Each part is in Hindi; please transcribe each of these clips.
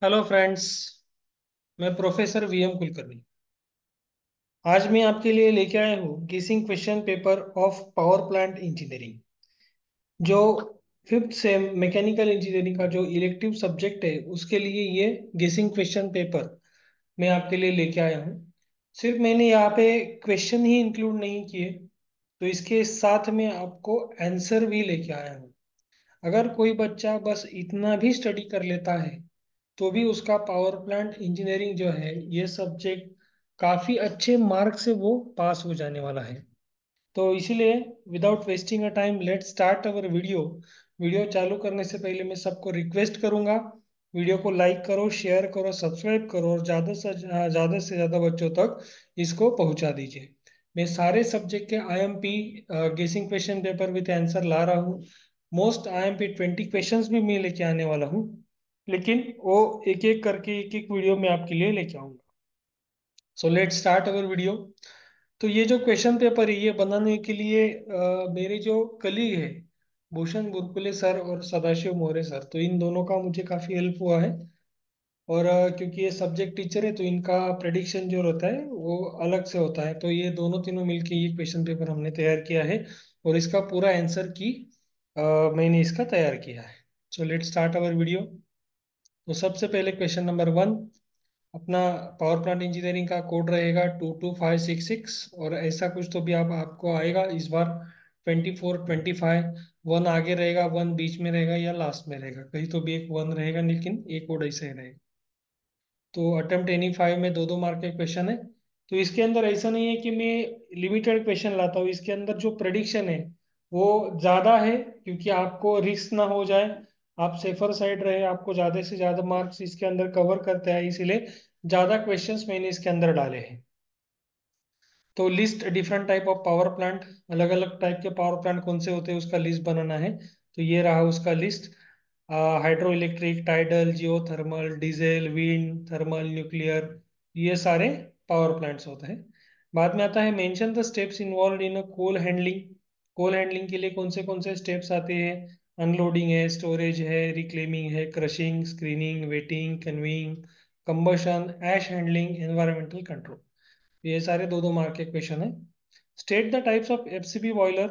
Hello friends. मैं प्रोफेसर वीएम कुलकर्णी। आज मैं आपके लिए लेके आया हूँ गेसिंग question paper of power plant engineering. जो फिफ्थ सेम मैकेनिकल इंजीनियरिंग का जो इलेक्टिव सब्जेक्ट है उसके लिए ये गेसिंग क्वेश्चन पेपर मैं आपके लिए लेके आया हूँ। सिर्फ मैंने यहाँ पे क्वेश्चन ही इंक्लूड नहीं किए, तो इसके साथ में आपको आंसर भी लेके आया हूँ। अगर कोई बच्चा बस इतना भी स्टडी कर लेता है तो भी उसका पावर प्लांट इंजीनियरिंग जो है ये सब्जेक्ट काफी अच्छे मार्क से वो पास हो जाने वाला है। तो इसीलिए without wasting a time let start our video. Video चालू करने से पहले मैं सबको रिक्वेस्ट करूंगा, वीडियो को लाइक करो, शेयर करो, सब्सक्राइब करो और ज़्यादा से ज़्यादा बच्चों तक इसको पहुंचा दीजिए। मैं सारे सब्जेक्ट के आईएमपी गेसिंग क्वेश्चन पेपर विद आंसर ला रहा हूँ। मोस्ट आईएमपी 20 क्वेश्चंस भी मैं लेके आने वाला हूँ, लेकिन वो एक एक करके एक एक वीडियो में आपके लिए लेके आऊंगा। So let start our video. तो ये जो क्वेश्चन पेपर है ये बनाने के लिए मेरे जो कलीग है भूषण बुरकुले सर और सदाशिव मोरे सर, तो इन दोनों का मुझे काफ़ी हेल्प हुआ है। और क्योंकि ये सब्जेक्ट टीचर है तो इनका प्रेडिक्शन जो होता है वो अलग से होता है, तो ये दोनों तीनों मिलके ये क्वेश्चन पेपर हमने तैयार किया है और इसका पूरा आंसर की अ, मैंने इसका तैयार किया है। So let start our video. तो सबसे पहले क्वेश्चन नंबर 1। अपना पावर प्लांट इंजीनियरिंग का कोड रहेगा 22566 और ऐसा कुछ तो भी आपको आएगा इस बार। 2425 वन आगे रहेगा, वन बीच में रहेगा या लास्ट में रहेगा, कहीं तो भी एक वन रहेगा, लेकिन एक कोड ऐसे ही रहेगा। तो अटेम्प्ट एनी 5 में दो दो मार्क के क्वेश्चन है। तो इसके अंदर ऐसा नहीं है कि मैं लिमिटेड क्वेश्चन लाता हूँ, इसके अंदर जो प्रेडिक्शन है वो ज्यादा है, क्योंकि आपको रिस्क ना हो जाए, आप सेफर साइड रहे, आपको ज्यादा से ज्यादा मार्क्स इसके अंदर कवर करते हैं, इसीलिए ज्यादा क्वेश्चंस मैंने इसके अंदर डाले हैं। तो list different type of power plant, अलग अलग टाइप के पावर प्लांट कौन से होते हैं उसका लिस्ट बनाना है। तो ये रहा उसका list. Hydro electric, tidal, geothermal, diesel, wind, thermal, nuclear, ये सारे पावर प्लांट्स होते हैं। बाद में आता है mention the steps involve in a coal handling. Coal handling के लिए कौन से स्टेप्स आते हैं? अनलोडिंग है, स्टोरेज है, रिक्लेमिंग है, crushing, screening, weighing, conveying, combustion, ash handling, environmental control. ये सारे दो दो मार्क के क्वेश्चन है। State the types of FBC boiler.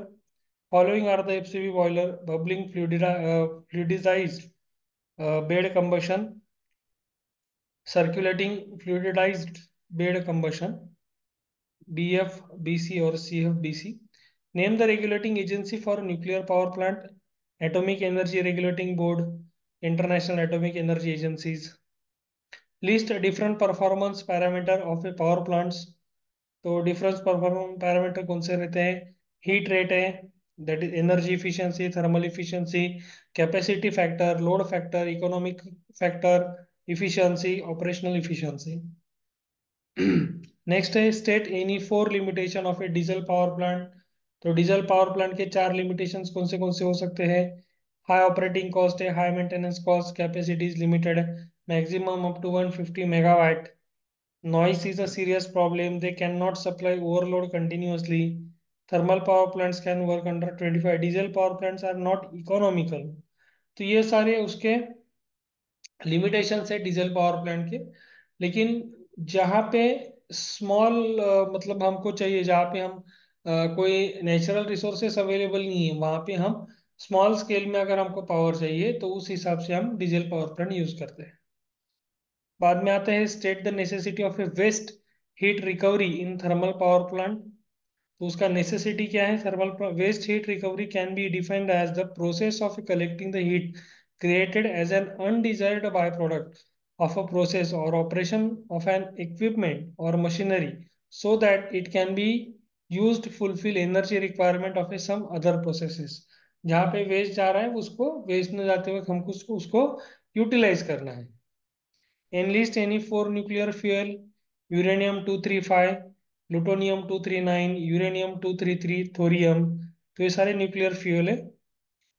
Following are the FBC boiler: bubbling fluidized bed combustion, circulating fluidized bed combustion, BF, BC और CF BC. Name the regulating agency for nuclear power plant: atomic energy regulating board, international atomic energy agencies. List different performance parameter of a power plants. तो डिफरेंस परफॉर्मेंस पैरामीटर कौन से रहते हैं? हीट रेट है, that is energy efficiency, thermal efficiency, capacity factor, load factor, economic factor, efficiency, operational efficiency. Next है state any four limitation of a diesel power plant. तो डीजल पावर प्लांट के चार लिमिटेशंस कौन से हो सकते हैं? हाई ऑपरेटिंग कॉस्ट है, high maintenance cost, capacity is limited, maximum up to 150 megawatt, noise is a serious problem, they cannot supply overload continuously, thermal power plants can work under 25, diesel power plants are not economical। तो ये सारे उसके लिमिटेशन है डीजल पावर प्लांट के। लेकिन जहाँ पे स्मॉल मतलब हमको चाहिए, जहाँ पे हम कोई नेचुरल रिसोर्सेस अवेलेबल नहीं है, वहाँ पे हम स्मॉल स्केल में अगर हमको पावर चाहिए तो उस हिसाब से हम डीजल पावर प्लांट यूज करते हैं। बाद में आता है state the necessity of a waste heat recovery in thermal power plant. तो उसका नेसेसिटी क्या है? Thermal waste heat recovery can be defined as the process of collecting the heat created as an undesired byproduct of a process or operation of an equipment or machinery so that it can be used to fulfill energy requirement of a some other processes। जहाँ पे वेस्ट जा रहा है उसको वेस्ट में जाते वक्त हमको उसको यूटिलाइज करना है। Enlist any four nuclear fuel: uranium 235, plutonium 239, uranium 233, thorium। तो ये सारे न्यूक्लियर फ्यूल है।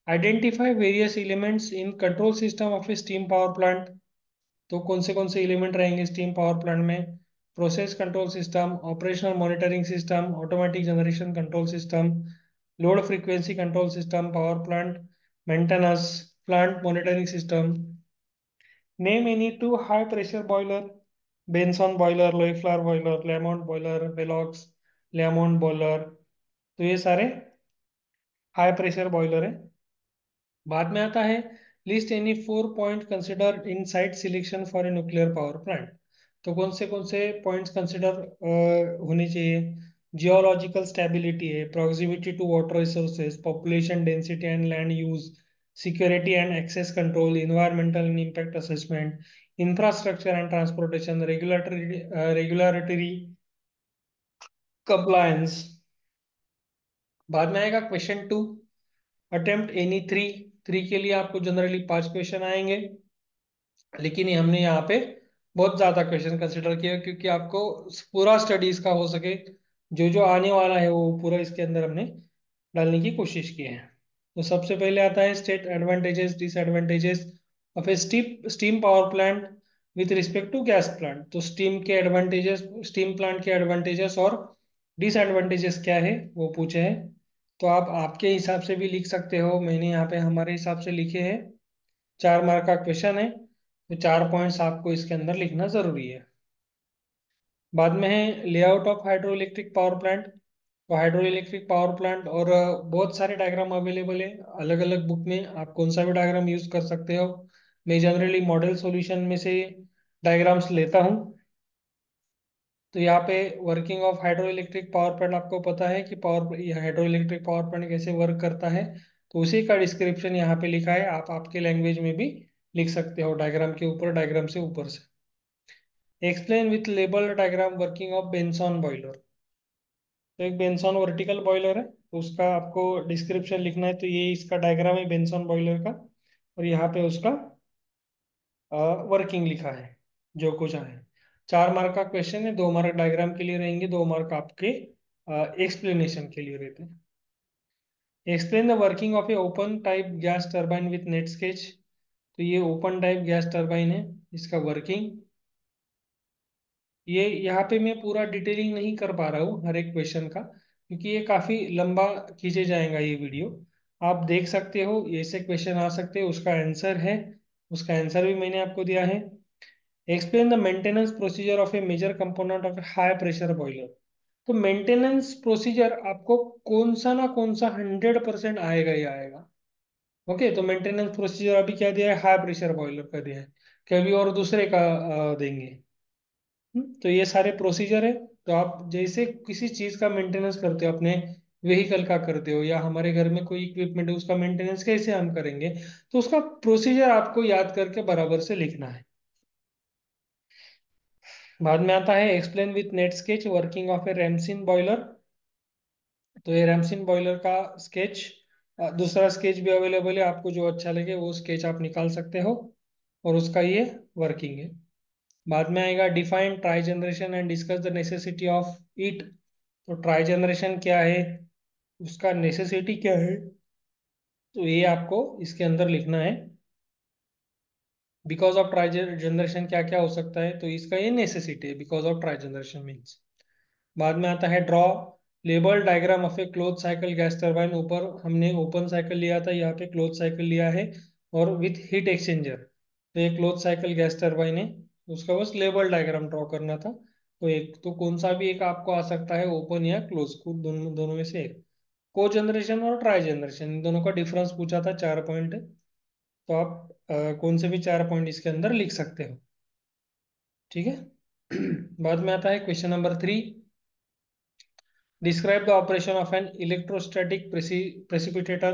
Identify various elements in control system of a steam power plant. तो कौन से एलिमेंट रहेंगे स्टीम पावर प्लांट में? Process control system, operational monitoring system, automatic generation control system, load frequency control system, power plant maintenance, plant monitoring system, name any two high pressure boiler, Benson boiler, Loeffler boiler, Lamont boiler, Velox, Lamont boiler. तो ये सारे हाई प्रेशर बॉयलर है। बाद में आता है list any 4 point consider in site selection for a nuclear power plant. तो कौन से पॉइंट्स कंसिडर होने चाहिए? जियोलॉजिकल स्टेबिलिटी है, proximity to water resources, population density and land use, security and access control, environmental and impact assessment, infrastructure and transportation, regulatory compliance. बाद में आएगा question 2, attempt any three. Three के लिए आपको जनरली 5 क्वेश्चन आएंगे, लेकिन ये हमने यहाँ पे बहुत ज्यादा क्वेश्चन कंसिडर किया क्योंकि आपको पूरा स्टडीज का हो सके, जो जो आने वाला है वो पूरा इसके अंदर हमने डालने की कोशिश की है। तो सबसे पहले आता है state advantages disadvantages of a steam power plant with respect to gas plant. तो स्टीम के एडवांटेजेस, स्टीम प्लांट के एडवांटेजेस और डिसएडवांटेजेस क्या है वो पूछे हैं। तो आप आपके हिसाब से भी लिख सकते हो, मैंने यहाँ पे हमारे हिसाब से लिखे हैं। 4 मार्क का क्वेश्चन है, तो 4 पॉइंट्स आपको इसके अंदर लिखना जरूरी है। बाद में है layout of hydro electric power plant. तो हाइड्रो इलेक्ट्रिक पावर प्लांट और बहुत सारे डायग्राम अवेलेबल है अलग अलग बुक में, आप कौन सा भी डायग्राम यूज कर सकते हो। मैं जनरली मॉडल सॉल्यूशन में से डायग्राम्स लेता हूँ। तो यहाँ पे working of hydro electric power plant, आपको पता है कि power hydro electric power plant कैसे वर्क करता है, तो उसी का डिस्क्रिप्शन यहाँ पे लिखा है, आप आपके लैंग्वेज में भी लिख सकते हो डायग्राम के ऊपर, डायग्राम से ऊपर से। Explain with label diagram working of Benson boiler. तो एक बेंसॉन वर्टिकल बॉयलर है, तो उसका आपको डिस्क्रिप्शन लिखना है। तो ये इसका डायग्राम है बेंसॉन बॉयलर का, और यहाँ पे उसका वर्किंग लिखा है, जो कुछ है। 4 मार्क का क्वेश्चन है, 2 मार्क डायग्राम के लिए रहेंगे, 2 मार्क आपके एक्सप्लेनेशन के लिए रहते हैं। Explain the working of A open type gas turbine with neat sketch. तो ये ओपन टाइप गैस टर्बाइन है, इसका वर्किंग ये यहाँ पे मैं पूरा डिटेलिंग नहीं कर पा रहा हूँ हर एक क्वेश्चन का, क्योंकि ये काफी लंबा खींचे जाएगा ये वीडियो। आप देख सकते हो ऐसे क्वेश्चन आ सकते हैं, उसका आंसर है, उसका आंसर भी मैंने आपको दिया है। Explain the maintenance procedure of a major component of high pressure boiler. तो मेंटेनेंस प्रोसीजर आपको कौन सा 100% आएगा ही आएगा। ओके, तो मेंटेनेंस प्रोसीजर अभी क्या दिया है, हाई प्रेशर बॉयलर का दिया है, कभी और दूसरे का देंगे। तो ये सारे प्रोसीजर है। तो आप जैसे किसी चीज का मेंटेनेंस करते हो, अपने व्हीकल का करते हो, या हमारे घर में कोई इक्विपमेंट है उसका मेंटेनेंस कैसे हम करेंगे, तो उसका प्रोसीजर आपको याद करके बराबर से लिखना है। बाद में आता है explain with neat sketch working of a Ramsin boiler. तो ये रैमसिन बॉयलर का स्केच, दूसरा स्केच भी अवेलेबल है, आपको जो अच्छा लगे वो स्केच आप निकाल सकते हो, और उसका ये वर्किंग है। बाद में आएगा define try generation and discuss the necessity of it. तो ट्राई जनरेशन क्या है, उसका नेसेसिटी क्या है, तो ये आपको इसके अंदर लिखना है। बिकॉज ऑफ ट्राई जनरेशन क्या क्या हो सकता है, तो इसका ये नेसेसिटी है, because of try generation means. बाद में आता है draw label diagram of A close cycle gas turbine. ऊपर हमने ओपन साइकिल लिया था, यहाँ पे क्लोज साइकिल लिया है, और विथ हीट एक्सचेंजर। तो ये क्लोज साइकिल गैस टर्बाइन है, उसका बस लेबल डायग्राम ड्रॉ करना था। तो एक तो कौन सा भी एक आपको आ सकता है, ओपन या क्लोज, को दोनों दोनों में से एक। को जनरेशन और ट्राई जनरेशन, इन दोनों का डिफरेंस पूछा था, 4 पॉइंट है। तो आप कौन से भी 4 पॉइंट इसके अंदर लिख सकते हो। ठीक है। बाद में आता है question number 3, describe the operation of an electrostatic precipitator.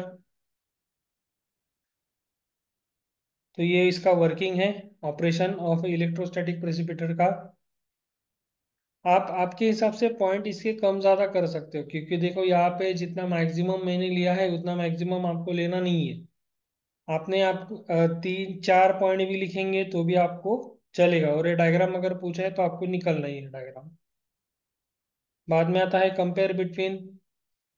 तो ये इसका वर्किंग है, ऑपरेशन ऑफ इलेक्ट्रोस्टैटिक प्रेसिपिटेटर का। आप आपके हिसाब से पॉइंट इसके कम ज्यादा कर सकते हो, क्योंकि देखो यहाँ पे जितना मैक्सिमम मैंने लिया है उतना मैक्सिमम आपको लेना नहीं है। आपने आप 3 4 पॉइंट भी लिखेंगे तो भी आपको चलेगा, और ये डायग्राम अगर पूछा है तो आपको निकलना ही है डायग्राम। बाद में आता है compare between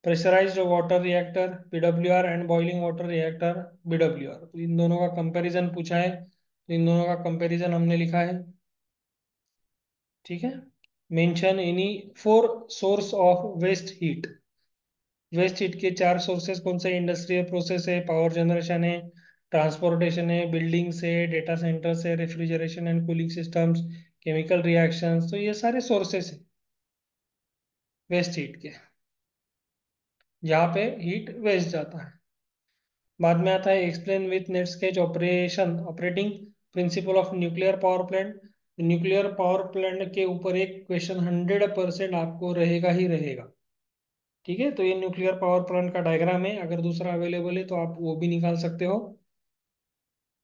pressurized water reactor PWR and boiling water reactor BWR. तो इन दोनों का कंपैरिजन पूछा है, तो इन दोनों का कंपैरिजन हमने लिखा है। ठीक है। Mention any 4 source of waste heat. Waste heat के 4 सोर्सेस कौन से, इंडस्ट्रियल प्रोसेस है, पावर जनरेशन है, ट्रांसपोर्टेशन है, बिल्डिंग से, डेटा सेंटर से, refrigeration and cooling systems, chemical reactions, तो ये सारे सोर्सेस है वेस्ट हीट के, जहाँ पे हीट वेस्ट जाता है। बाद में आता है explain with neat sketch operation operating principle of nuclear power plant. Nuclear power plant के ऊपर एक क्वेश्चन 100% आपको रहेगा ही रहेगा। ठीक है, तो ये न्यूक्लियर पावर प्लांट का डायग्राम है, अगर दूसरा अवेलेबल है तो आप वो भी निकाल सकते हो,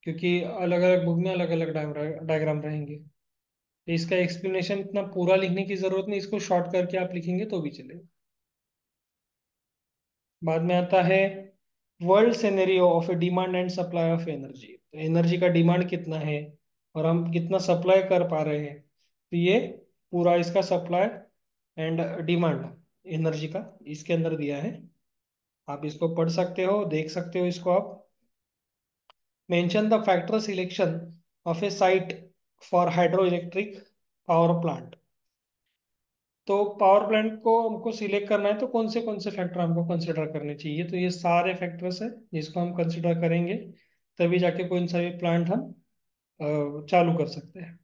क्योंकि अलग अलग बुक में अलग अलग डायग्राम रहेंगे। तो इसका एक्सप्लेनेशन इतना पूरा लिखने की जरूरत नहीं, इसको शॉर्ट करके आप लिखेंगे तो भी चलेगा। बाद में आता है world scenario of A demand and supply of energy. तो एनर्जी का डिमांड कितना है और हम कितना सप्लाई कर पा रहे हैं, तो ये पूरा इसका सप्लाई एंड डिमांड एनर्जी का इसके अंदर दिया है। आप इसको पढ़ सकते हो, देख सकते हो इसको आप। Mention the factor selection of A site for hydro electric power plant. तो पावर प्लांट को हमको सिलेक्ट करना है, तो कौन से फैक्टर हमको कंसिडर करने चाहिए, तो ये सारे फैक्टर्स है जिसको हम कंसिडर करेंगे, तभी जाके कोई सा भी प्लांट हम चालू कर सकते हैं।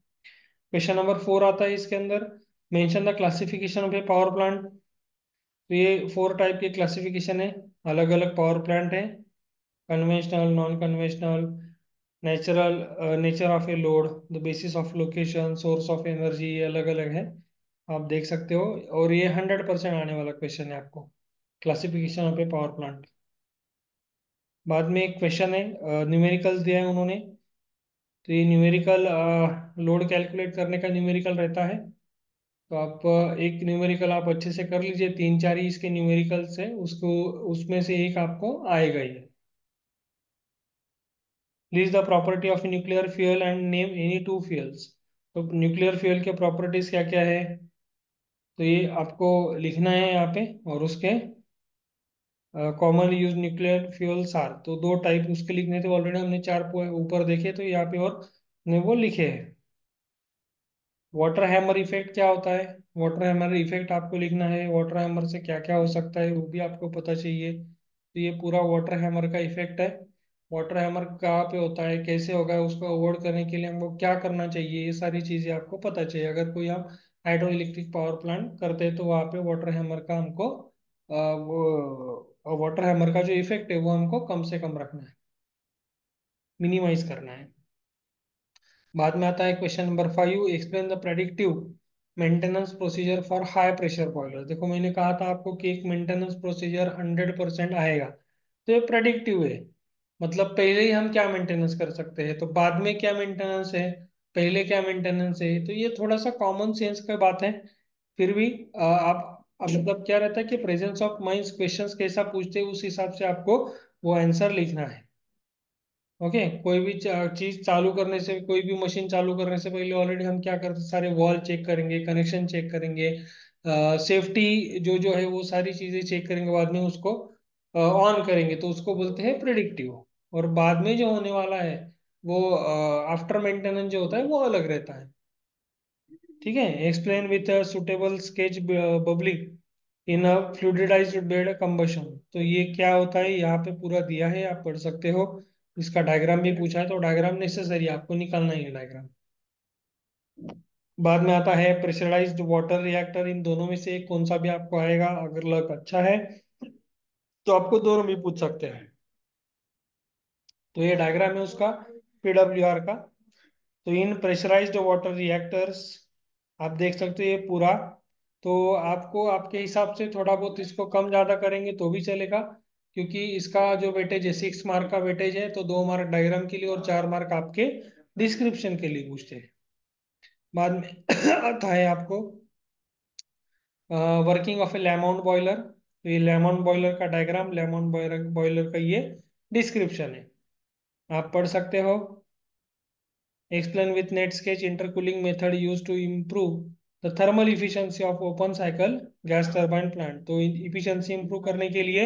क्वेश्चन नंबर 4 आता है इसके अंदर, mention the classification of a power plant. तो ये 4 टाइप के क्लासिफिकेशन है, अलग अलग पावर प्लांट है, conventional, non conventional, natural, nature of a load, the basis of location, source of energy, ये अलग अलग है, आप देख सकते हो। और ये 100% आने वाला क्वेश्चन है आपको, classification of a power plant. बाद में एक क्वेश्चन है, न्यूमेरिकल्स दिया है उन्होंने, तो ये न्यूमेरिकल लोड कैलकुलेट करने का न्यूमेरिकल रहता है। तो आप एक न्यूमेरिकल आप अच्छे से कर लीजिए, 3 4 ही इसके न्यूमेरिकल्स है, उसको उसमें से एक आपको आएगा ही। List the property of nuclear fuel and name any two fuels. तो न्यूक्लियर फ्यूल के प्रॉपर्टीज क्या क्या है, तो ये आपको लिखना है यहाँ पे, और उसके common use nuclear fuels are, तो 2 टाइप उसके लिखने थे ऑलरेडी, हमने 4 ऊपर देखे, तो यहाँ पे और ने वो लिखे हैं। वाटर हैमर इफेक्ट क्या होता है, वाटर हैमर इफेक्ट आपको लिखना है, वाटर हैमर से क्या क्या हो सकता है वो भी आपको पता चाहिए। तो ये पूरा वाटर हैमर का इफेक्ट है, वाटर हैमर कहाँ पे होता है, कैसे होगा, उसको अवॉइड करने के लिए हमको क्या करना चाहिए, ये सारी चीजें आपको पता चाहिए। अगर कोई हम हाइड्रो इलेक्ट्रिक पावर प्लांट करते हैं तो वहाँ पे वाटर हैमर का हमको वो वाटर हैमर का जो इफेक्ट है वो हमको कम से कम रखना है, मिनिमाइज करना है। बाद में आता है question number 5, explain the predictive maintenance procedure for high pressure boiler. देखो मैंने कहा था आपको कि एक मेंटेनेंस प्रोसीजर 100% आएगा, तो ये प्रेडिक्टिव है, मतलब पहले ही हम क्या मेंटेनेंस कर सकते हैं, तो बाद में क्या मेंटेनेंस है, पहले क्या मेंटेनेंस है, तो ये थोड़ा सा कॉमन सेंस का बात है। फिर भी आप मतलब क्या रहता है कि प्रेजेंस ऑफ माइंड क्वेश्चंस कैसा पूछते हैं उस हिसाब से आपको वो आंसर लिखना है। ओके, कोई भी चीज चालू करने से, कोई भी मशीन चालू करने से पहले ऑलरेडी हम क्या करते हैं, सारे वॉल चेक करेंगे, कनेक्शन चेक करेंगे, सेफ्टी जो जो है वो सारी चीजें चेक करेंगे, बाद में उसको ऑन करेंगे, तो उसको बोलते हैं प्रिडिक्टिव। और बाद में जो होने वाला है वो आफ्टर मेंटेनेंस जो होता है वो अलग रहता है। ठीक है, explain with suitable sketch bubbling in a fluidized bed combustion. तो ये क्या होता है यहाँ पे पूरा दिया है, आप पढ़ सकते हो। इसका डायग्राम भी पूछा है, तो डायग्राम नेसेसरी आपको निकालना ही है डायग्राम। बाद में आता है प्रेशराइज्ड वाटर रिएक्टर, इन दोनों में से एक कौन सा भी आपको आएगा, अगर लक अच्छा है तो आपको दोनों भी पूछ सकते हैं। तो ये डायग्राम है उसका, पीडब्ल्यूआर का। तो इन प्रेशराइज्ड वाटर रिएक्टर्स आप देख सकते हो ये पूरा। तो आपको आपके हिसाब से थोड़ा बहुत इसको कम ज्यादा करेंगे तो भी चलेगा, क्योंकि इसका जो वेटेज है 6 मार्क का वेटेज है, तो 2 मार्क डायग्राम के लिए और 4 मार्क आपके डिस्क्रिप्शन के लिए पूछते हैं। बाद में आता है आपको working of A lemon boiler. तो ये लेमन बॉयलर का डायग्राम, लेमन बॉयलर बॉयलर का ये डिस्क्रिप्शन है, आप पढ़ सकते हो। Explain with net sketch intercooling method used to improve the thermal efficiency of open cycle gas turbine plant। तो इफिशियंसी इंप्रूव करने के लिए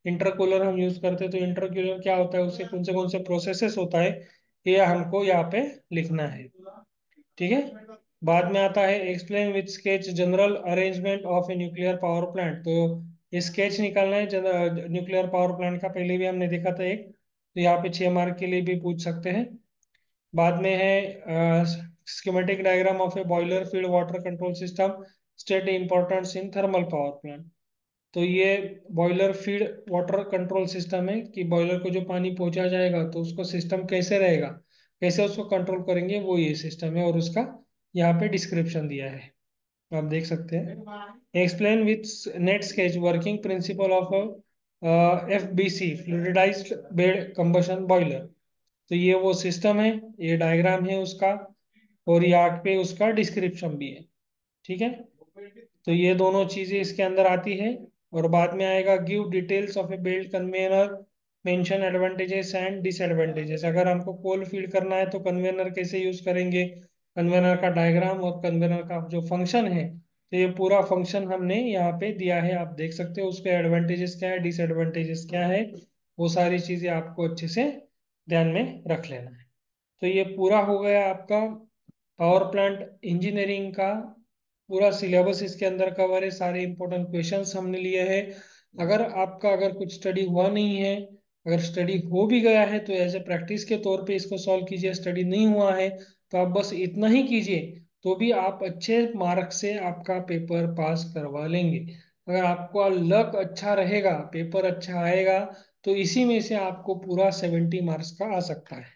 इंटरकूलर हम यूज करते हैं, तो इंटरकूलर क्या होता है, उससे कौन से प्रोसेसेस होता है, ये हमको यहाँ पे लिखना है। ठीक है, बाद में आता है explain with sketch general arrangement of A nuclear power plant. तो ये स्केच निकालना है न्यूक्लियर पावर प्लांट का, पहले भी हमने देखा था एक। तो यहाँ पे 6 मार्क के लिए भी पूछ सकते हैं। बाद में है schematic diagram of A boiler feed water control system, state importance in thermal power plant. तो ये boiler feed water control system है कि बॉयलर को जो पानी पहुंचा जाएगा तो उसको सिस्टम कैसे रहेगा, कैसे उसको कंट्रोल करेंगे, वो ये सिस्टम है और उसका यहाँ पे डिस्क्रिप्शन दिया है, आप देख सकते हैं। Explain with neat sketch working principle of FBC fluidized bed combustion boiler. तो ये वो सिस्टम है, ये डायग्राम है उसका, और यहाँ पे उसका डिस्क्रिप्शन भी है। ठीक है, तो ये दोनों चीजें इसके अंदर आती है। और बाद में आएगा give details of A belt conveyor, mention advantages and disadvantages. अगर हमको कोल फीड करना है तो कन्वेयर कैसे यूज करेंगे, कन्वेयर का डायग्राम और कन्वेयर का जो फंक्शन है, तो ये पूरा फंक्शन हमने यहाँ पे दिया है, आप देख सकते हो। उसके एडवांटेजेस क्या है, डिसएडवांटेजेस क्या है, वो सारी चीजें आपको अच्छे से ध्यान में रख लेना है। तो ये पूरा हो गया आपका पावर प्लांट इंजीनियरिंग का पूरा सिलेबस। इसके अंदर कवर है, सारे इंपॉर्टेंट क्वेश्चंस हमने लिए हैं। अगर कुछ स्टडी हुआ नहीं है, अगर स्टडी हो भी गया है तो एज ए प्रैक्टिस के तौर पे इसको सॉल्व कीजिए। स्टडी नहीं हुआ है तो आप बस इतना ही कीजिए, तो भी आप अच्छे मार्क से आपका पेपर पास करवा लेंगे। अगर आपका लक अच्छा रहेगा, पेपर अच्छा आएगा, तो इसी में से आपको पूरा 70 मार्क्स का आ सकता है।